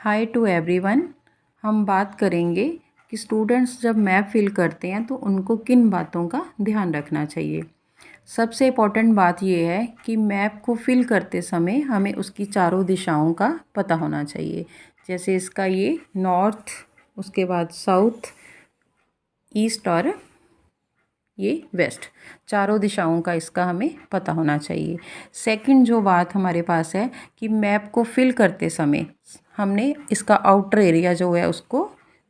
Hi to everyone. हम बात करेंगे कि स्टूडेंट्स जब मैप फिल करते हैं तो उनको किन बातों का ध्यान रखना चाहिए। सबसे इम्पॉर्टेंट बात यह है कि मैप को फिल करते समय हमें उसकी चारों दिशाओं का पता होना चाहिए। जैसे इसका ये नॉर्थ, उसके बाद साउथ, ईस्ट और ये वेस्ट, चारों दिशाओं का इसका हमें पता होना चाहिए। सेकंड जो बात हमारे पास है कि मैप को फिल करते समय हमने इसका आउटर एरिया जो है उसको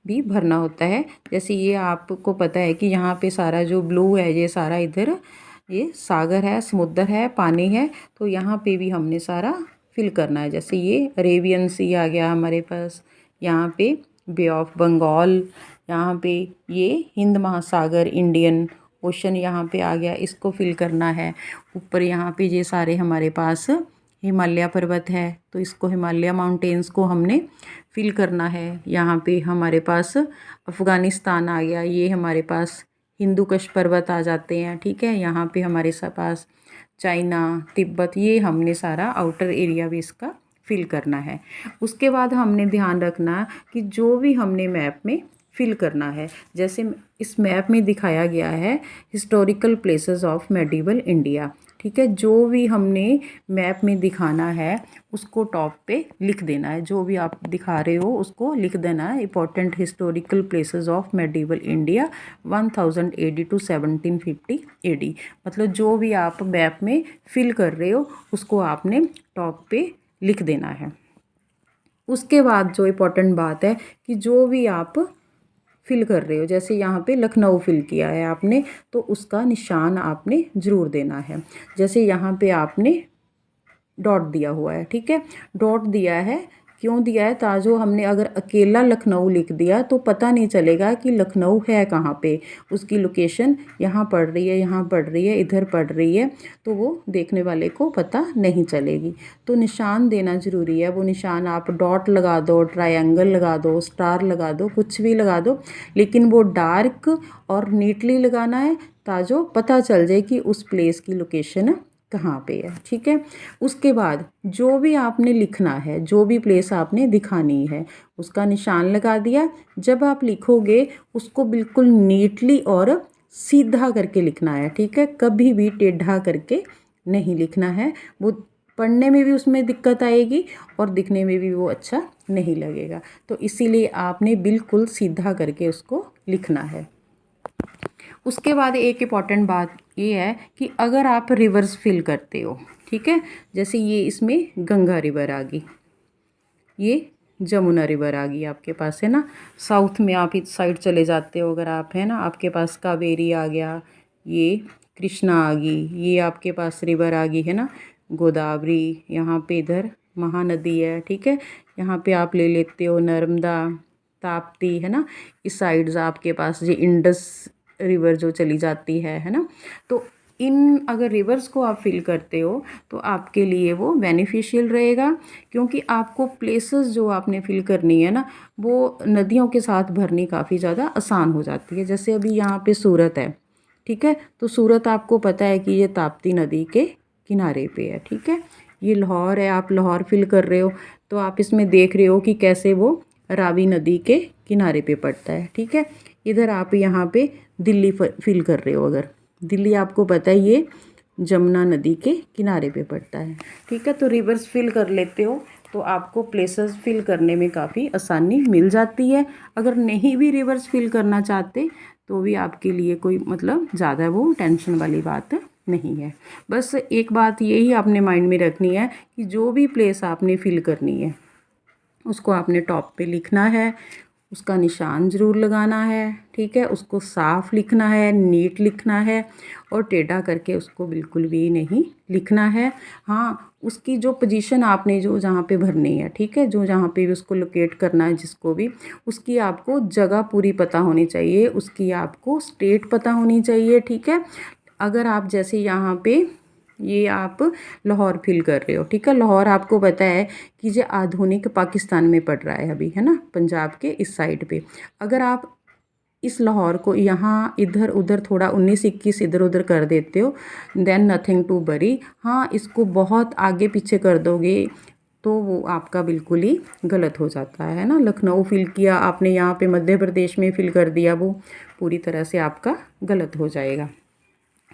भी भरना होता है। जैसे ये आपको पता है कि यहाँ पे सारा जो ब्लू है ये सारा इधर ये सागर है, समुद्र है, पानी है, तो यहाँ पे भी हमने सारा फिल करना है। जैसे ये अरेबियन सी आ गया हमारे पास, यहाँ पे बे ऑफ बंगाल, यहाँ पे ये हिंद महासागर, इंडियन ओशन यहाँ पे आ गया, इसको फिल करना है। ऊपर यहाँ पे ये सारे हमारे पास हिमालय पर्वत है तो इसको हिमालय माउंटेन्स को हमने फिल करना है। यहाँ पे हमारे पास अफ़गानिस्तान आ गया, ये हमारे पास हिंदू कुश पर्वत आ जाते हैं, ठीक है। यहाँ पे हमारे पास चाइना, तिब्बत, ये हमने सारा आउटर एरिया भी इसका फिल करना है। उसके बाद हमने ध्यान रखना कि जो भी हमने मैप में फिल करना है, जैसे इस मैप में दिखाया गया है historical places of medieval India, ठीक है। जो भी हमने मैप में दिखाना है उसको टॉप पे लिख देना है। जो भी आप दिखा रहे हो उसको लिख देना है। Important historical places of medieval India 1000 AD to 1750 AD, मतलब जो भी आप मैप में फिल कर रहे हो उसको आपने टॉप पे लिख देना है। उसके बाद जो इम्पोर्टेंट बात है कि जो भी आप फिल कर रहे हो, जैसे यहाँ पे लखनऊ फिल किया है आपने तो उसका निशान आपने ज़रूर देना है। जैसे यहाँ पे आपने डॉट दिया हुआ है, ठीक है। डॉट दिया है, क्यों दिया है? ताजो हमने अगर अकेला लखनऊ लिख दिया तो पता नहीं चलेगा कि लखनऊ है कहाँ पे, उसकी लोकेशन यहाँ पड़ रही है, यहाँ पड़ रही है, इधर पड़ रही है, तो वो देखने वाले को पता नहीं चलेगी। तो निशान देना ज़रूरी है। वो निशान आप डॉट लगा दो, ट्रायंगल लगा दो, स्टार लगा दो, कुछ भी लगा दो, लेकिन वो डार्क और नीटली लगाना है ताजो पता चल जाए कि उस प्लेस की लोकेशन कहाँ पे है, ठीक है। उसके बाद जो भी आपने लिखना है, जो भी प्लेस आपने दिखानी है उसका निशान लगा दिया। जब आप लिखोगे उसको बिल्कुल नीटली और सीधा करके लिखना है, ठीक है। कभी भी टेढ़ा करके नहीं लिखना है, वो पढ़ने में भी उसमें दिक्कत आएगी और दिखने में भी वो अच्छा नहीं लगेगा। तो इसीलिए आपने बिल्कुल सीधा करके उसको लिखना है। उसके बाद एक इम्पॉर्टेंट बात ये है कि अगर आप रिवर्स फिल करते हो, ठीक है, जैसे ये इसमें गंगा रिवर आ गई, ये जमुना रिवर आ गई आपके पास, है ना। साउथ में आप इस साइड चले जाते हो अगर आप, है ना, आपके पास कावेरी आ गया, ये कृष्णा आ गई, ये आपके पास रिवर आ गई, है ना, गोदावरी, यहाँ पे इधर महानदी है, ठीक है। यहाँ पे आप ले लेते हो नर्मदा, ताप्ती, है ना। इस साइड्स आपके पास ये इंडस रिवर जो चली जाती है ना। तो इन अगर रिवर्स को आप फिल करते हो तो आपके लिए वो बेनिफिशियल रहेगा, क्योंकि आपको प्लेसेस जो आपने फिल करनी है ना वो नदियों के साथ भरनी काफ़ी ज़्यादा आसान हो जाती है। जैसे अभी यहाँ पे सूरत है, ठीक है, तो सूरत आपको पता है कि ये ताप्ती नदी के किनारे पे है, ठीक है। ये लाहौर है, आप लाहौर फिल कर रहे हो तो आप इसमें देख रहे हो कि कैसे वो रावी नदी के किनारे पे पड़ता है, ठीक है। इधर आप यहाँ पे दिल्ली फिल कर रहे हो, अगर दिल्ली आपको पता है ये जमुना नदी के किनारे पे पड़ता है, ठीक है। तो रिवर्स फिल कर लेते हो तो आपको प्लेसेस फिल करने में काफ़ी आसानी मिल जाती है। अगर नहीं भी रिवर्स फिल करना चाहते तो भी आपके लिए कोई मतलब ज़्यादा वो टेंशन वाली बात नहीं है। बस एक बात यही आपने माइंड में रखनी है कि जो भी प्लेस आपने फिल करनी है उसको आपने टॉप पे लिखना है, उसका निशान ज़रूर लगाना है, ठीक है। उसको साफ लिखना है, नीट लिखना है और टेढ़ा करके उसको बिल्कुल भी नहीं लिखना है। हाँ, उसकी जो पोजीशन आपने जो जहाँ पे भरनी है, ठीक है, जो जहाँ पे भी उसको लोकेट करना है जिसको भी, उसकी आपको जगह पूरी पता होनी चाहिए, उसकी आपको स्टेट पता होनी चाहिए, ठीक है। अगर आप जैसे यहाँ पे ये आप लाहौर फिल कर रहे हो, ठीक है, लाहौर आपको पता है कि ये आधुनिक पाकिस्तान में पड़ रहा है अभी, है ना, पंजाब के इस साइड पे। अगर आप इस लाहौर को यहाँ इधर उधर थोड़ा 19-21 इधर उधर कर देते हो देन नथिंग टू वरी। हाँ, इसको बहुत आगे पीछे कर दोगे तो वो आपका बिल्कुल ही गलत हो जाता है ना। लखनऊ फिल किया आपने, यहाँ पे मध्य प्रदेश में फिल कर दिया, वो पूरी तरह से आपका गलत हो जाएगा।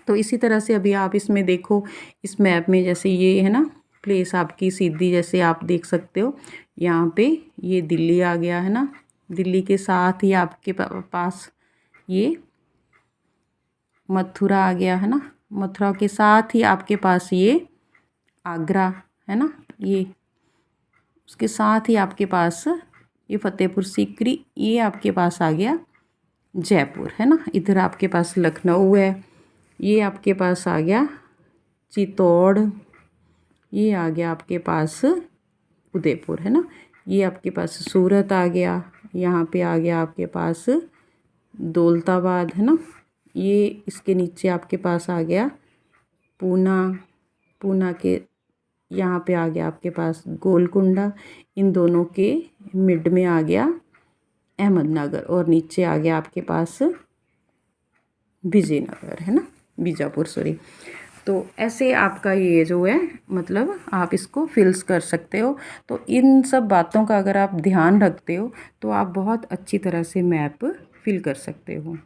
तो इसी तरह से अभी आप इसमें देखो, इस मैप में जैसे ये है ना प्लेस आपकी सीधी, जैसे आप देख सकते हो यहाँ पे ये दिल्ली आ गया है ना। दिल्ली के साथ ही आपके पास ये मथुरा आ गया है ना। मथुरा के साथ ही आपके पास ये आगरा है ना। ये उसके साथ ही आपके पास ये फतेहपुर सीकरी, ये आपके पास आ गया जयपुर है ना। इधर आपके पास लखनऊ है, ये आपके पास आ गया चित्तौड़, ये आ गया आपके पास उदयपुर है ना। ये आपके पास सूरत आ गया, यहाँ पे आ गया आपके पास दौलताबाद है ना। ये इसके नीचे आपके पास आ गया पूना, पूना के यहाँ पे आ गया आपके पास गोलकुंडा, इन दोनों के मिड में आ गया अहमदनगर, और नीचे आ गया आपके पास विजयनगर है ना, बीजापुर सॉरी। तो ऐसे आपका ये जो है मतलब आप इसको फिल्स कर सकते हो। तो इन सब बातों का अगर आप ध्यान रखते हो तो आप बहुत अच्छी तरह से मैप फिल कर सकते हो।